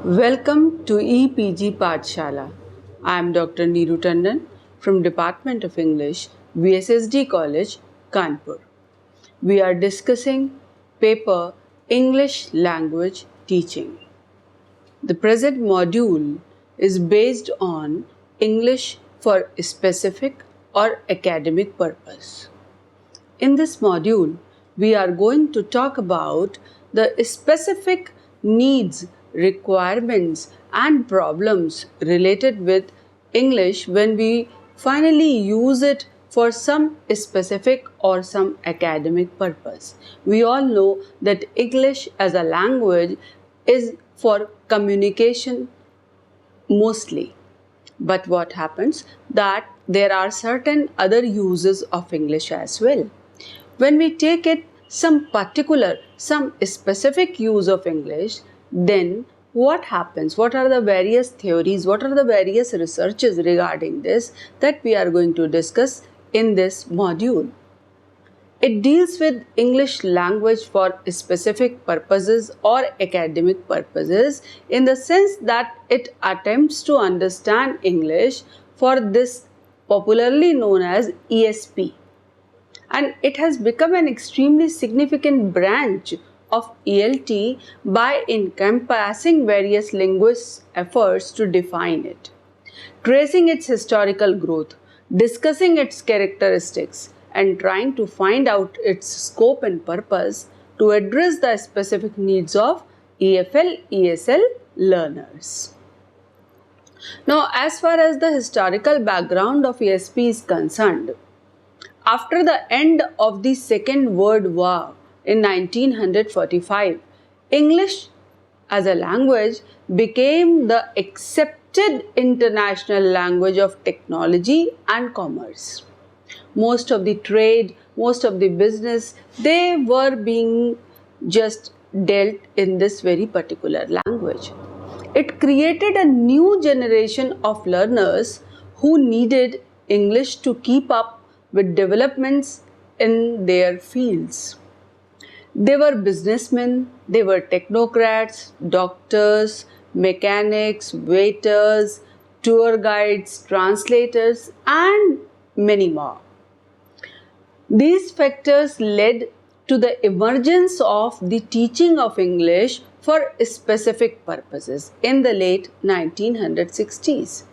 Welcome to EPG Pathshala. I am Dr. Neeru Tandon from Department of English, VSSD College, Kanpur. We are discussing paper English Language Teaching. The present module is based on English for specific or academic purpose. In this module, we are going to talk about the specific needs, requirements and problems related with English when we finally use it for some specific or some academic purpose. We all know that English as a language is for communication mostly. But what happens that there are certain other uses of English as well. When we take it some specific use of English, then what happens? What are the various theories? What are the various researches regarding this that we are going to discuss in this module? It deals with English language for specific purposes or academic purposes in the sense that it attempts to understand English for this popularly known as ESP. And it has become an extremely significant branch of ELT by encompassing various linguists' efforts to define it, tracing its historical growth, discussing its characteristics, and trying to find out its scope and purpose to address the specific needs of EFL, ESL learners. Now, as far as the historical background of ESP is concerned, after the end of the Second World War in 1945, English as a language became the accepted international language of technology and commerce. Most of the trade, most of the business, they were being just dealt in this very particular language. It created a new generation of learners who needed English to keep up with developments in their fields. They were businessmen, they were technocrats, doctors, mechanics, waiters, tour guides, translators, and many more. These factors led to the emergence of the teaching of English for specific purposes in the late 1960s.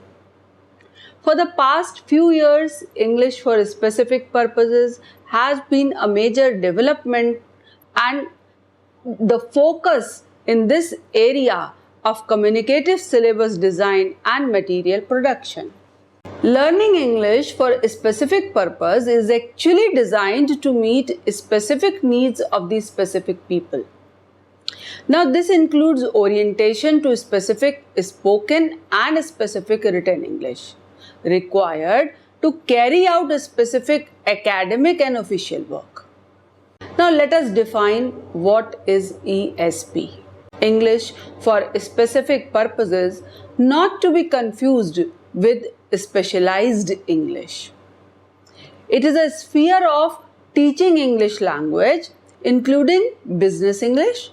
For the past few years, English for specific purposes has been a major development and the focus in this area of communicative syllabus design and material production. Learning English for a specific purpose is actually designed to meet specific needs of the specific people. Now, this includes orientation to specific spoken and specific written English required to carry out a specific academic and official work. Now let us define what is ESP. English for specific purposes, not to be confused with specialized English. It is a sphere of teaching English language including business English,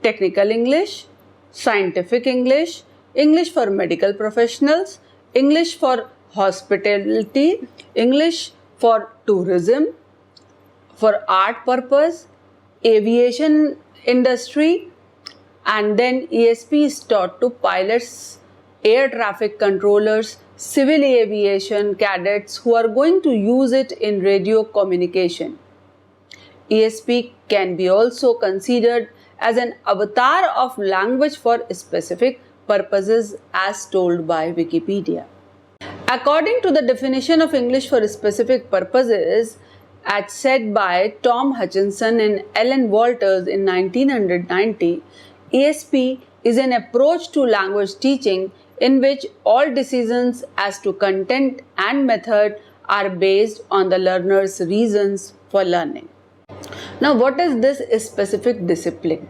technical English, scientific English, English for medical professionals, English for hospitality, English for tourism, for art purpose, aviation industry, and then ESP is taught to pilots, air traffic controllers, civil aviation cadets who are going to use it in radio communication. ESP can be also considered as an avatar of language for specific purposes as told by Wikipedia. According to the definition of English for specific purposes, as said by Tom Hutchinson and Ellen Walters in 1990, ESP is an approach to language teaching in which all decisions as to content and method are based on the learner's reasons for learning. Now, what is this specific discipline?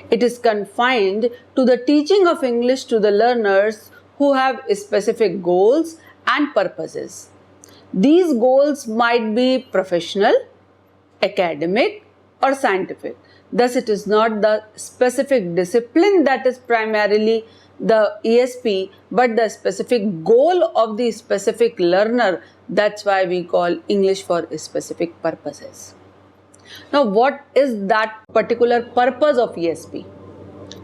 It is confined to the teaching of English to the learners who have specific goals and purposes. These goals might be professional, academic, or scientific. Thus, it is not the specific discipline that is primarily the ESP, but the specific goal of the specific learner. That's why we call English for specific purposes. Now, what is that particular purpose of ESP?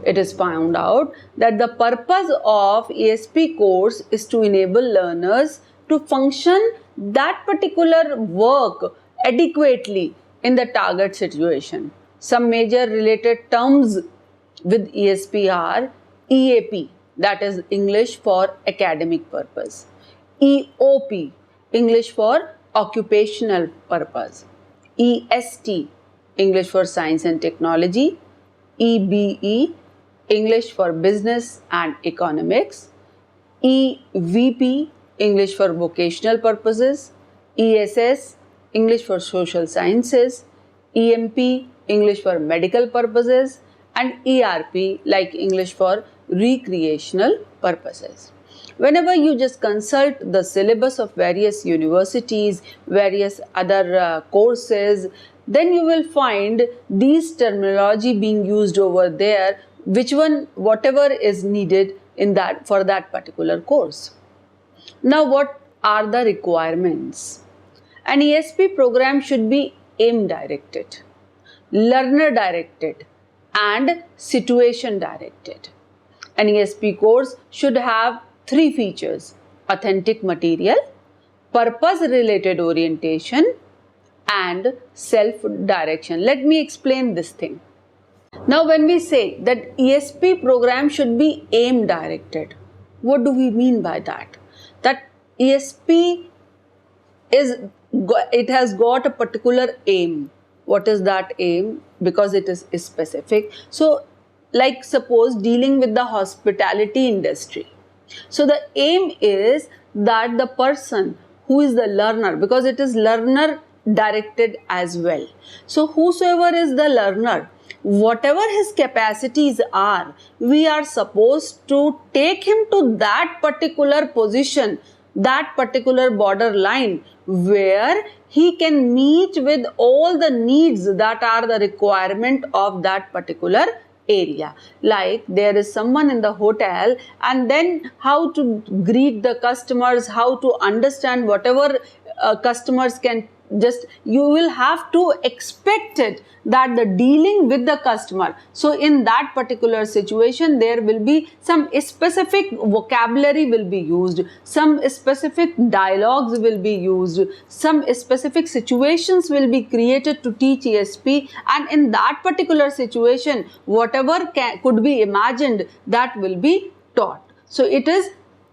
It is found out that the purpose of ESP course is to enable learners to function that particular work adequately in the target situation. Some major related terms with ESP are EAP, that is English for academic purpose, EOP, English for occupational purpose, EST, English for science and technology, EBE, English for business and economics, EVP, English for vocational purposes, ESS, English for social sciences, EMP, English for medical purposes, and ERP, like English for recreational purposes. Whenever you just consult the syllabus of various universities, various other courses, then you will find these terminology being used over there, whatever is needed in that for that particular course. Now, what are the requirements? An ESP program should be aim directed, learner directed, and situation directed. An ESP course should have 3 features: authentic material, purpose related orientation, and self-direction. Let me explain this thing. Now, when we say that ESP program should be aim directed, what do we mean by that? That ESP has got a particular aim. What is that aim? Because it is specific. So, like suppose dealing with the hospitality industry. So, the aim is that the person who is the learner, because it is learner directed as well. So, whosoever is the learner, whatever his capacities are, we are supposed to take him to that particular position, that particular borderline where he can meet with all the needs that are the requirement of that particular area. Like there is someone in the hotel, and then how to greet the customers, how to understand whatever customers can just, you will have to expect it that the dealing with the customer. So in that particular situation, there will be some specific vocabulary will be used, some specific dialogues will be used, some specific situations will be created to teach ESP, and in that particular situation, whatever could be imagined, that will be taught. So it is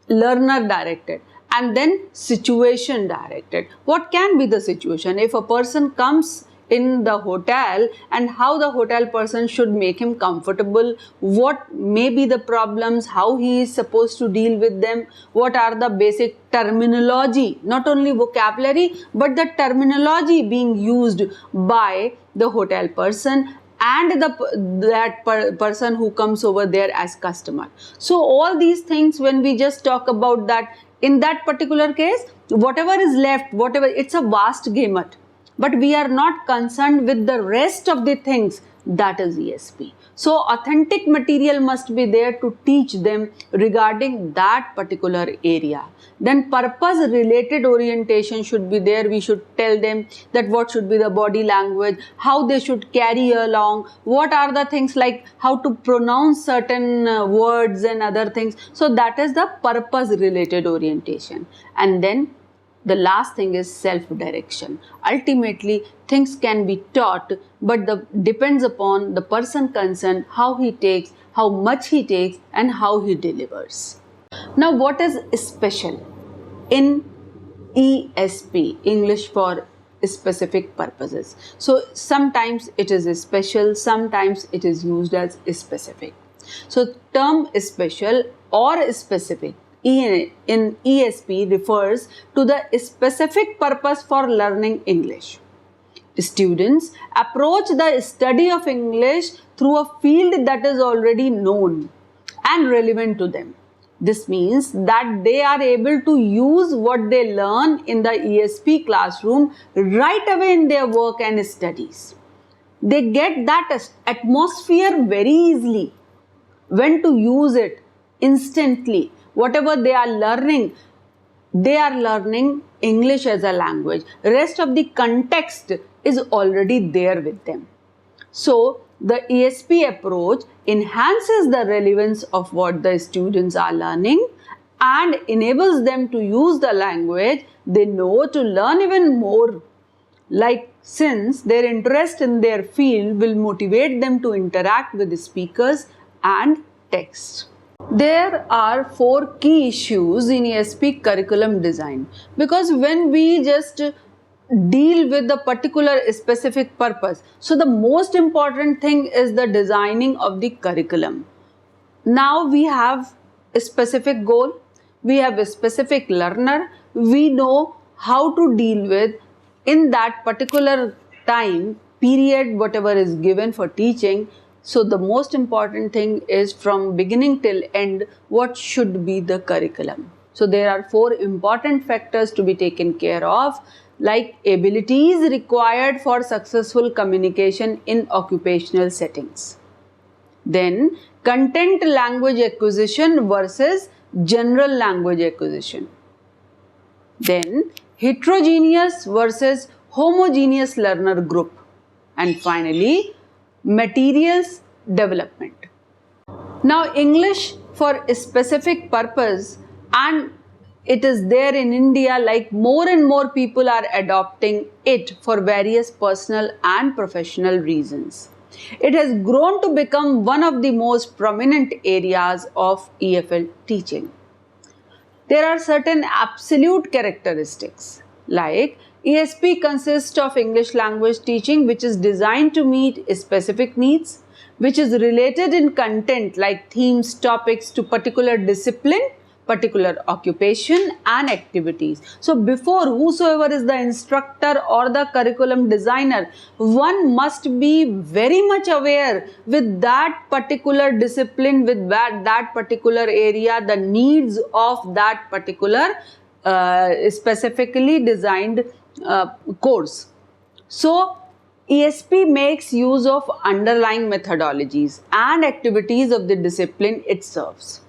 learner directed. And then situation directed. What can be the situation? If a person comes in the hotel, and how the hotel person should make him comfortable, what may be the problems, how he is supposed to deal with them, what are the basic terminology, not only vocabulary, but the terminology being used by the hotel person and that person who comes over there as customer. So all these things, when we just talk about that, in that particular case, whatever is left, it's a vast gamut, but we are not concerned with the rest of the things, that is ESP. So authentic material must be there to teach them regarding that particular area. Then purpose related orientation should be there. We should tell them that what should be the body language, how they should carry along, what are the things like how to pronounce certain words and other things. So that is the purpose related orientation. And then the last thing is self-direction. Ultimately, things can be taught, but depends upon the person concerned, how he takes, how much he takes, and how he delivers. Now, what is special in ESP, English for specific purposes? So, sometimes it is special, sometimes it is used as specific. So, term special or specific in ESP refers to the specific purpose for learning English. Students approach the study of English through a field that is already known and relevant to them. This means that they are able to use what they learn in the ESP classroom right away in their work and studies. They get that atmosphere very easily. When to use it instantly. Whatever they are learning English as a language. Rest of the context is already there with them. So, the ESP approach enhances the relevance of what the students are learning and enables them to use the language they know to learn even more. Like, since their interest in their field will motivate them to interact with the speakers and text. There are 4 key issues in ESP curriculum design, because when we just deal with the particular specific purpose, so the most important thing is the designing of the curriculum. Now we have a specific goal, we have a specific learner, we know how to deal with in that particular time period whatever is given for teaching. So the most important thing is from beginning till end what should be the curriculum. So there are 4 important factors to be taken care of, like abilities required for successful communication in occupational settings. Then content language acquisition versus general language acquisition. Then heterogeneous versus homogeneous learner group. And finally, materials development. Now, English for a specific purpose, and it is there in India, like more and more people are adopting it for various personal and professional reasons. It has grown to become one of the most prominent areas of EFL teaching. There are certain absolute characteristics, like ESP consists of English language teaching which is designed to meet specific needs, which is related in content like themes, topics to particular discipline, particular occupation and activities. So before whosoever is the instructor or the curriculum designer, one must be very much aware with that particular discipline, with that particular area, the needs of that particular specifically designed course. So ESP makes use of underlying methodologies and activities of the discipline it serves.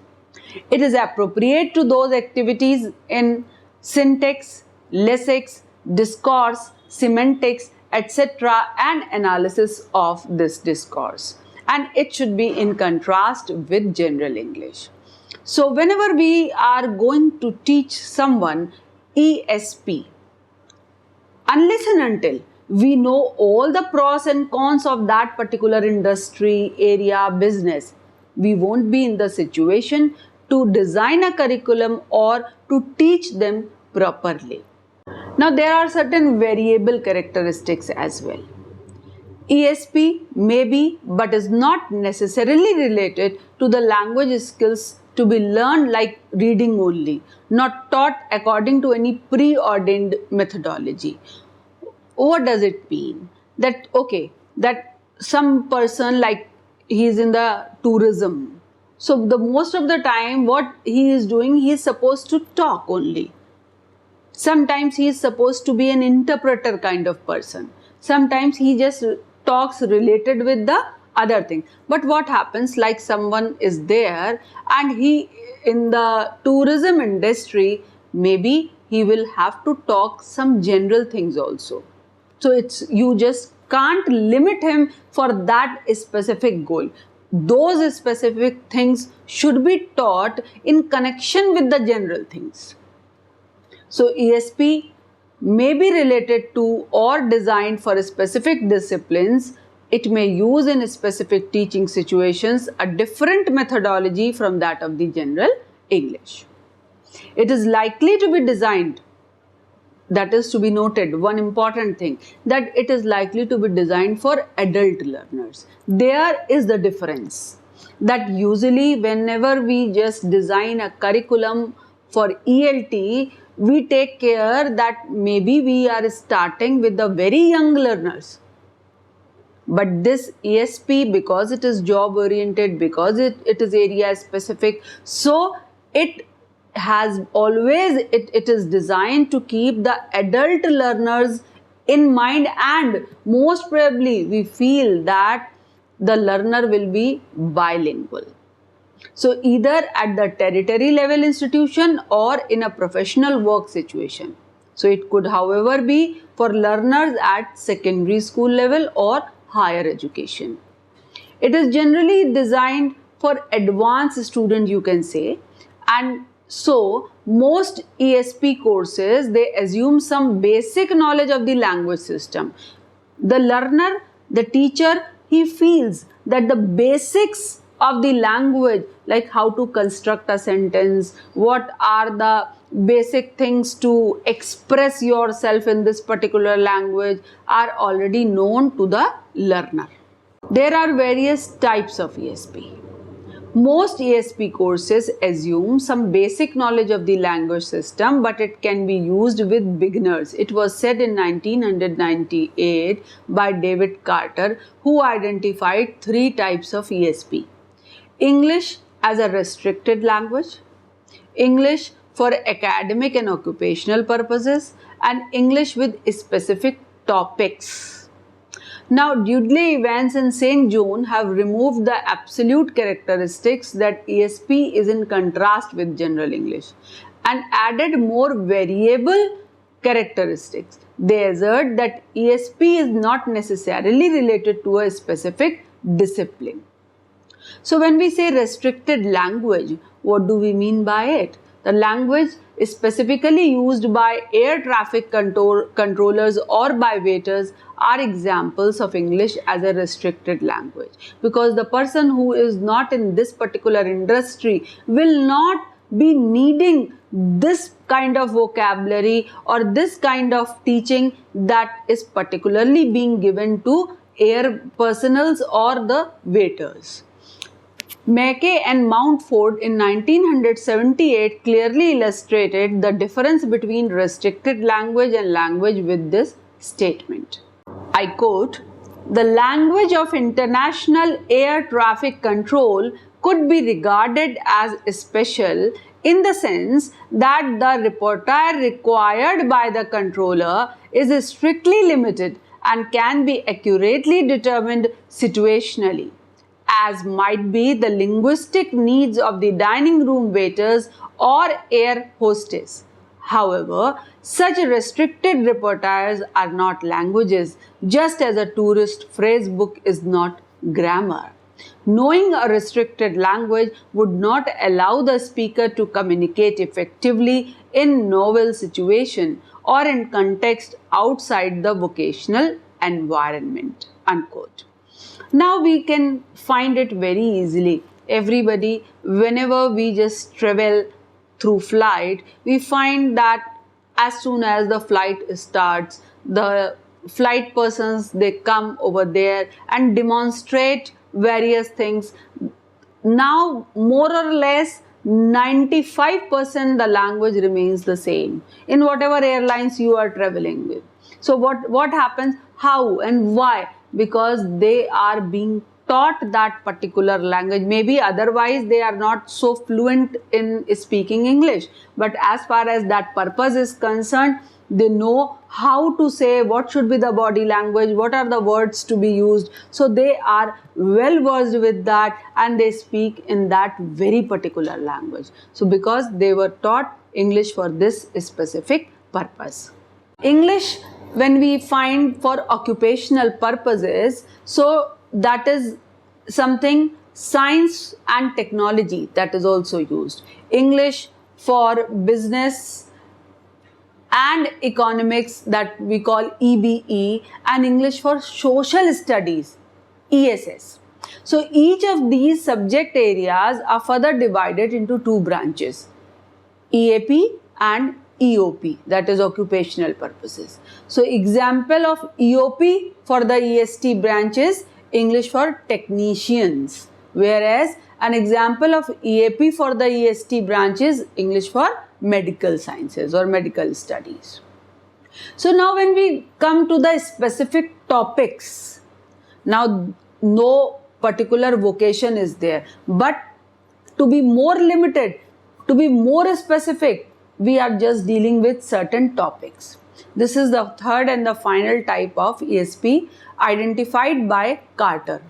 It is appropriate to those activities in syntax, lexics, discourse, semantics, etc. and analysis of this discourse. And it should be in contrast with general English. So whenever we are going to teach someone ESP, unless and until we know all the pros and cons of that particular industry, area, business, we won't be in the situation to design a curriculum or to teach them properly. Now there are certain variable characteristics as well. ESP may be but is not necessarily related to the language skills to be learned like reading only, not taught according to any preordained methodology. What does it mean? That some person, like he is in the tourism, so the most of the time what he is doing, he is supposed to talk only. Sometimes he is supposed to be an interpreter kind of person. Sometimes he just talks related with the other thing. But what happens, like someone is there and he in the tourism industry, maybe he will have to talk some general things also. So you just can't limit him for that specific goal. Those specific things should be taught in connection with the general things. So ESP may be related to or designed for specific disciplines. It may use in specific teaching situations a different methodology from that of the general English. It is likely to be designed, that is to be noted, one important thing, that it is likely to be designed for adult learners. There is the difference, that usually whenever we just design a curriculum for ELT, we take care that maybe we are starting with the very young learners. But this ESP, because it is job oriented, because it is area specific, so it has always, it is designed to keep the adult learners in mind, and most probably we feel that the learner will be bilingual. So either at the tertiary level institution or in a professional work situation. So it could, however, be for learners at secondary school level or higher education. It is generally designed for advanced student, you can say, and so most ESP courses, they assume some basic knowledge of the language system. The learner, the teacher, he feels that the basics of the language, like how to construct a sentence, what are the basic things to express yourself in this particular language, are already known to the learner. There are various types of ESP. Most ESP courses assume some basic knowledge of the language system, but it can be used with beginners. It was said in 1998 by David Carter, who identified 3 types of ESP. English as a restricted language, English for academic and occupational purposes, and English with specific topics. Now, Dudley, Evans and St. John have removed the absolute characteristics that ESP is in contrast with general English and added more variable characteristics. They assert that ESP is not necessarily related to a specific discipline. So, when we say restricted language, what do we mean by it? The language is specifically used by air traffic controllers or by waiters are examples of English as a restricted language, because the person who is not in this particular industry will not be needing this kind of vocabulary or this kind of teaching that is particularly being given to air personals or the waiters. Mackay and Mountford in 1978 clearly illustrated the difference between restricted language and language with this statement. I quote, "The language of international air traffic control could be regarded as special in the sense that the repertoire required by the controller is strictly limited and can be accurately determined situationally, as might be the linguistic needs of the dining room waiters or air hostess. However, such restricted repertoires are not languages, just as a tourist phrase book is not grammar. Knowing a restricted language would not allow the speaker to communicate effectively in novel situation or in context outside the vocational environment." Unquote. Now we can find it very easily. Everybody, whenever we just travel through flight, we find that as soon as the flight starts, the flight persons, they come over there and demonstrate various things. Now more or less 95% the language remains the same in whatever airlines you are traveling with. So what happens? How and why? Because they are being taught that particular language. Maybe otherwise they are not so fluent in speaking English, but as far as that purpose is concerned, they know how to say what should be the body language, what are the words to be used. So they are well versed with that and they speak in that very particular language. So because they were taught English for this specific purpose. English, when we find for occupational purposes, so that is something science and technology that is also used. English for business and economics that we call EBE, and English for social studies, ESS. So each of these subject areas are further divided into 2 branches, EAP and EOP, that is occupational purposes. So example of EOP for the EST branch is English for technicians, whereas an example of EAP for the EST branch is English for medical sciences or medical studies. So now when we come to the specific topics, now no particular vocation is there, but to be more limited, to be more specific, we are just dealing with certain topics. This is the third and the final type of ESP identified by Carter.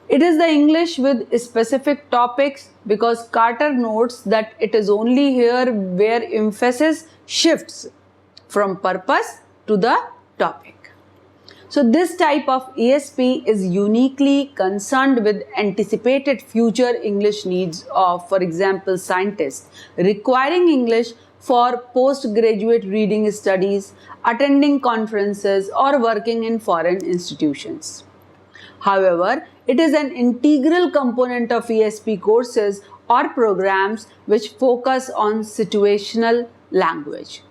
It is the English with specific topics because Carter notes that it is only here where emphasis shifts from purpose to the topic. So this type of ESP is uniquely concerned with anticipated future English needs of, for example, scientists requiring English for postgraduate reading studies, attending conferences, or working in foreign institutions. However, it is an integral component of ESP courses or programs which focus on situational language.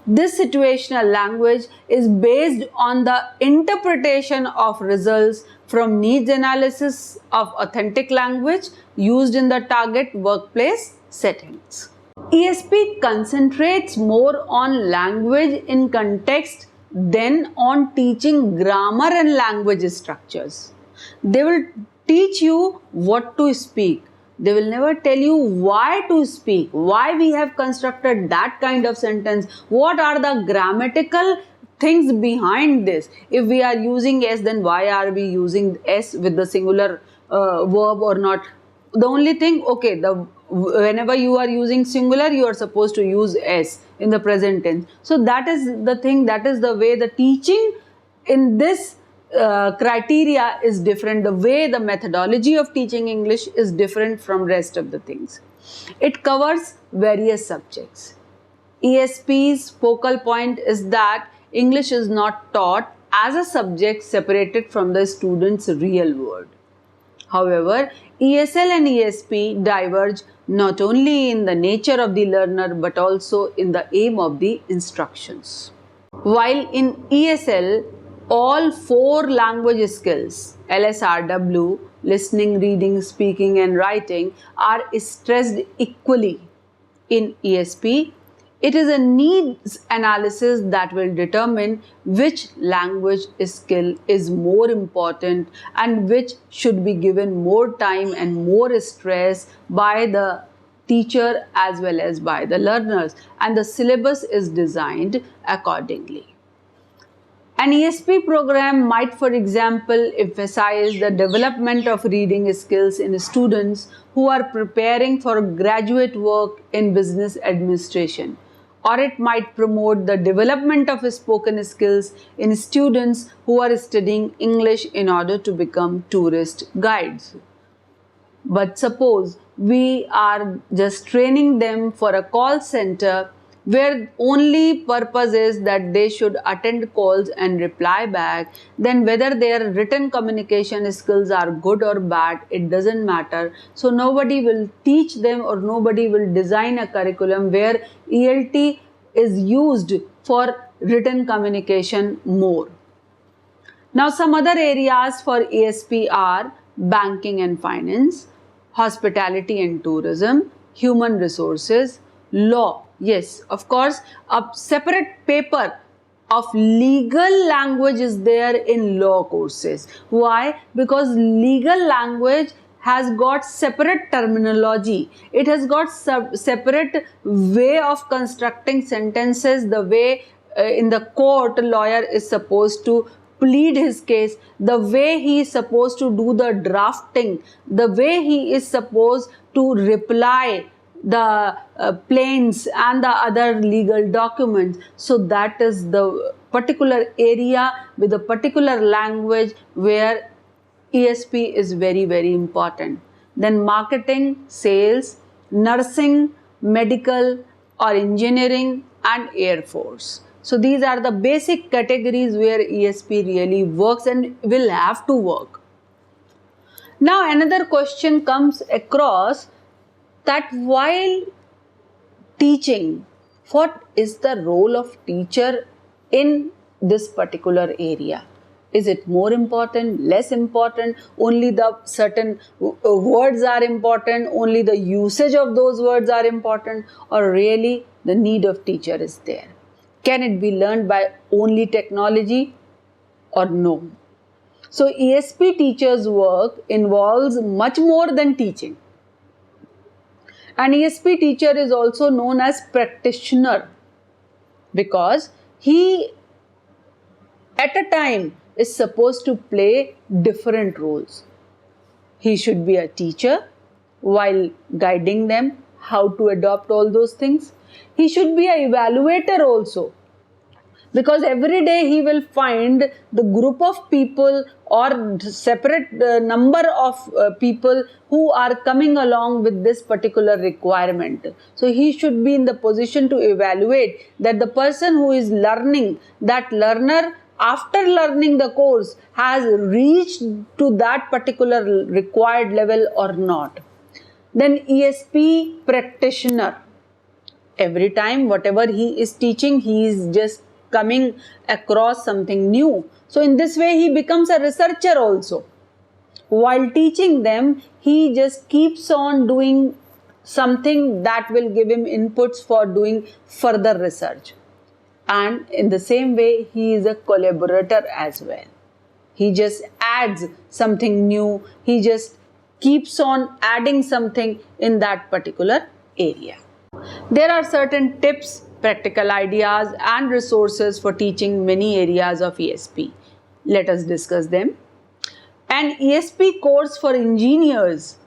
This situational language is based on the interpretation of results from needs analysis of authentic language used in the target workplace settings. ESP concentrates more on language in context than on teaching grammar and language structures. They will teach you what to speak. They will never tell you why to speak, why we have constructed that kind of sentence, what are the grammatical things behind this. If we are using S, then why are we using S with the singular verb or not? The only thing, okay, whenever you are using singular, you are supposed to use S in the present tense. So that is the thing, that is the way the teaching in this criteria is different. The way the methodology of teaching English is different from rest of the things. It covers various subjects. ESP's focal point is that English is not taught as a subject separated from the student's real world. However, ESL and ESP diverge not only in the nature of the learner but also in the aim of the instructions. While in ESL, all 4 language skills, LSRW, listening, reading, speaking and writing, are stressed equally. In ESP, it is a needs analysis that will determine which language skill is more important and which should be given more time and more stress by the teacher as well as by the learners, and the syllabus is designed accordingly. An ESP program might, for example, emphasize the development of reading skills in students who are preparing for graduate work in business administration, or it might promote the development of spoken skills in students who are studying English in order to become tourist guides. But suppose we are just training them for a call center where only purpose is that they should attend calls and reply back, then whether their written communication skills are good or bad, it doesn't matter. So nobody will teach them or nobody will design a curriculum where ELT is used for written communication more. Now some other areas for ESP are banking and finance, hospitality and tourism, human resources, law. Yes, of course, a separate paper of legal language is there in law courses. Why? Because legal language has got separate terminology. It has got separate way of constructing sentences, the way in the court lawyer is supposed to plead his case, the way he is supposed to do the drafting, the way he is supposed to reply the plaints and the other legal documents. So that is the particular area with a particular language where ESP is very, very important. Then marketing, sales, nursing, medical or engineering and Air Force. So these are the basic categories where ESP really works and will have to work. Now another question comes across that while teaching, what is the role of teacher in this particular area? Is it more important, less important? Only the certain words are important, only the usage of those words are important, or really the need of teacher is there? Can it be learned by only technology or no? So ESP teachers' work involves much more than teaching. An ESP teacher is also known as practitioner because he at a time is supposed to play different roles. He should be a teacher while guiding them how to adopt all those things. He should be an evaluator also, because every day he will find the group of people or separate number of people who are coming along with this particular requirement. So he should be in the position to evaluate that the person who is learning, that learner after learning the course has reached to that particular required level or not. Then ESP practitioner. Every time whatever he is teaching, he is just coming across something new. So in this way he becomes a researcher also. While teaching them, he just keeps on doing something that will give him inputs for doing further research. And in the same way, he is a collaborator as well. He just adds something new. He just keeps on adding something in that particular area. There are certain tips, practical ideas and resources for teaching many areas of ESP. Let us discuss them. An ESP course for engineers,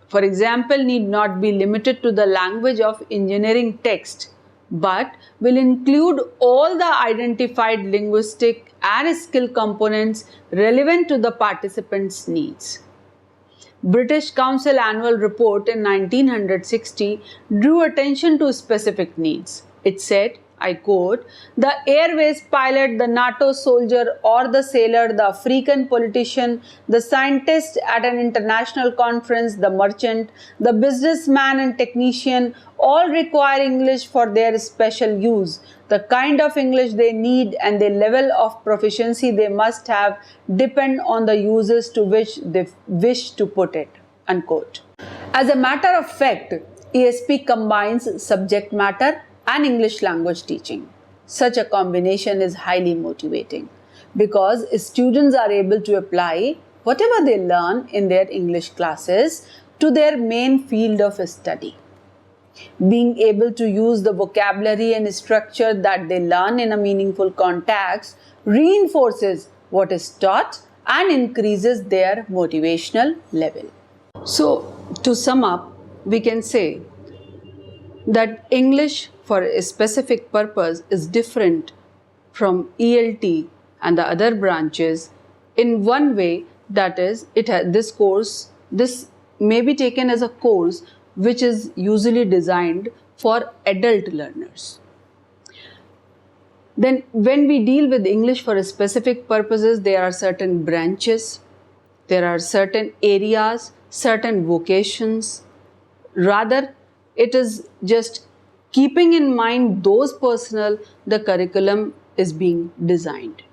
for example, need not be limited to the language of engineering text, but will include all the identified linguistic and skill components relevant to the participants' needs. British Council Annual Report in 1960 drew attention to specific needs. It said, I quote, "The airways pilot, the NATO soldier or the sailor, the African politician, the scientist at an international conference, the merchant, the businessman and technician all require English for their special use. The kind of English they need and the level of proficiency they must have depend on the uses to which they wish to put it." Unquote. As a matter of fact, ESP combines subject matter and English language teaching. Such a combination is highly motivating because students are able to apply whatever they learn in their English classes to their main field of study. Being able to use the vocabulary and structure that they learn in a meaningful context reinforces what is taught and increases their motivational level. So, to sum up, we can say that English for a specific purpose is different from ELT and the other branches in one way, that is, this may be taken as a course which is usually designed for adult learners. Then when we deal with English for specific purposes, there are certain branches, there are certain areas, certain vocations. Rather, it is just keeping in mind those personnel, the curriculum is being designed.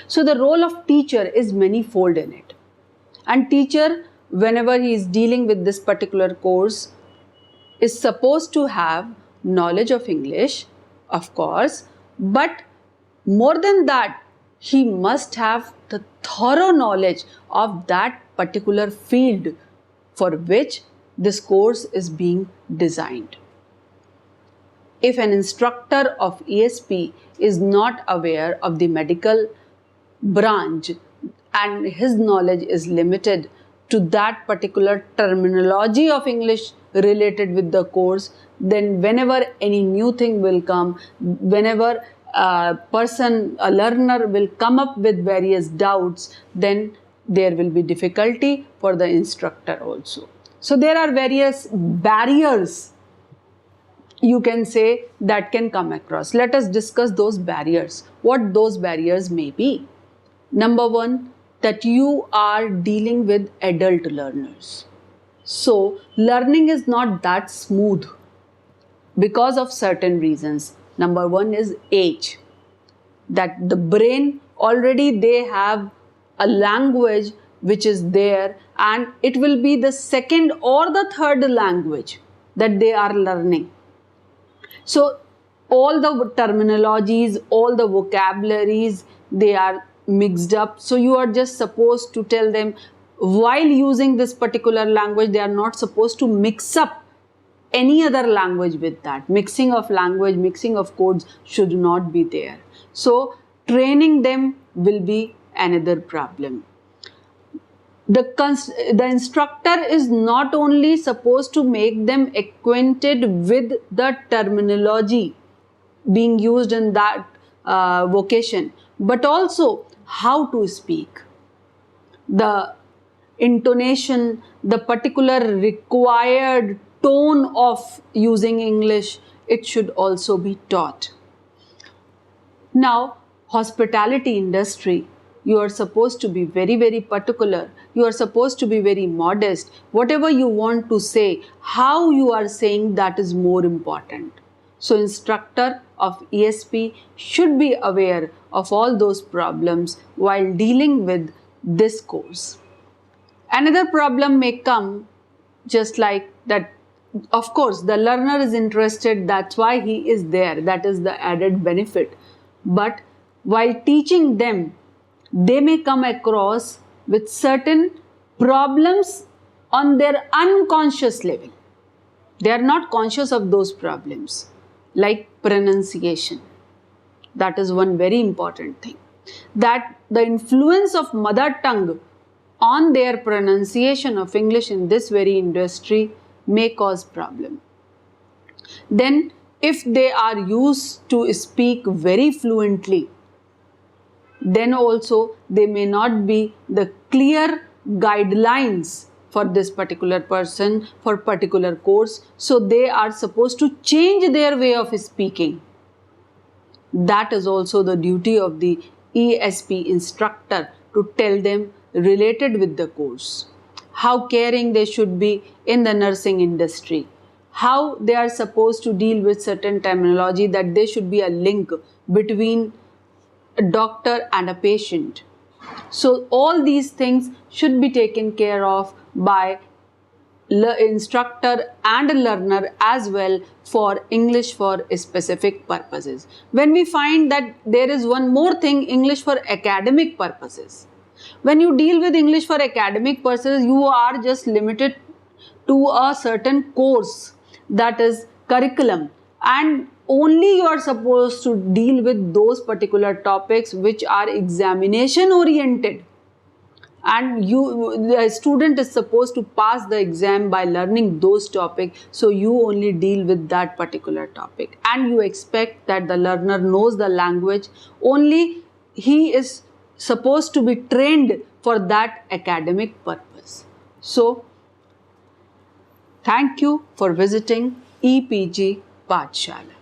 So the role of teacher is manifold in it. And teacher, whenever he is dealing with this particular course, is supposed to have knowledge of English, of course, but more than that, he must have the thorough knowledge of that particular field for which this course is being designed. If an instructor of ESP is not aware of the medical branch and his knowledge is limited to that particular terminology of English related with the course, then whenever any new thing will come, whenever a learner will come up with various doubts, then there will be difficulty for the instructor also. So there are various barriers, you can say, that can come across. Let us discuss those barriers, what those barriers may be. Number one, that you are dealing with adult learners. So learning is not that smooth because of certain reasons. Number one is age, that the brain already they have a language which is there and it will be the second or the third language that they are learning. So all the terminologies, all the vocabularies, they are mixed up. So you are just supposed to tell them while using this particular language, they are not supposed to mix up any other language with that. Mixing of language, mixing of codes should not be there. So training them will be another problem. The instructor is not only supposed to make them acquainted with the terminology being used in that vocation, but also how to speak. The intonation, the particular required tone of using English, it should also be taught. Now, hospitality industry, you are supposed to be very, very particular. You are supposed to be very modest. Whatever you want to say, how you are saying, that is more important. So, instructor of ESP should be aware of all those problems while dealing with this course. Another problem may come just like that. Of course, the learner is interested, that's why he is there. That is the added benefit. But while teaching them, they may come across with certain problems on their unconscious level. They are not conscious of those problems, like pronunciation. That is one very important thing. That the influence of mother tongue on their pronunciation of English in this very industry may cause problem. Then if they are used to speak very fluently, then also they may not be the clear guidelines for this particular person, for particular course. So they are supposed to change their way of speaking. That is also the duty of the ESP instructor to tell them related with the course. How caring they should be in the nursing industry. How they are supposed to deal with certain terminology, that there should be a link between a doctor and a patient. So all these things should be taken care of by instructor and learner as well for English for specific purposes. When we find that there is one more thing, English for academic purposes. When you deal with English for academic purposes, you are just limited to a certain course, that is curriculum, and only you are supposed to deal with those particular topics which are examination oriented, and the student is supposed to pass the exam by learning those topics. So you only deal with that particular topic, and you expect that the learner knows the language. Only he is supposed to be trained for that academic purpose. So thank you for visiting EPG Pathshala.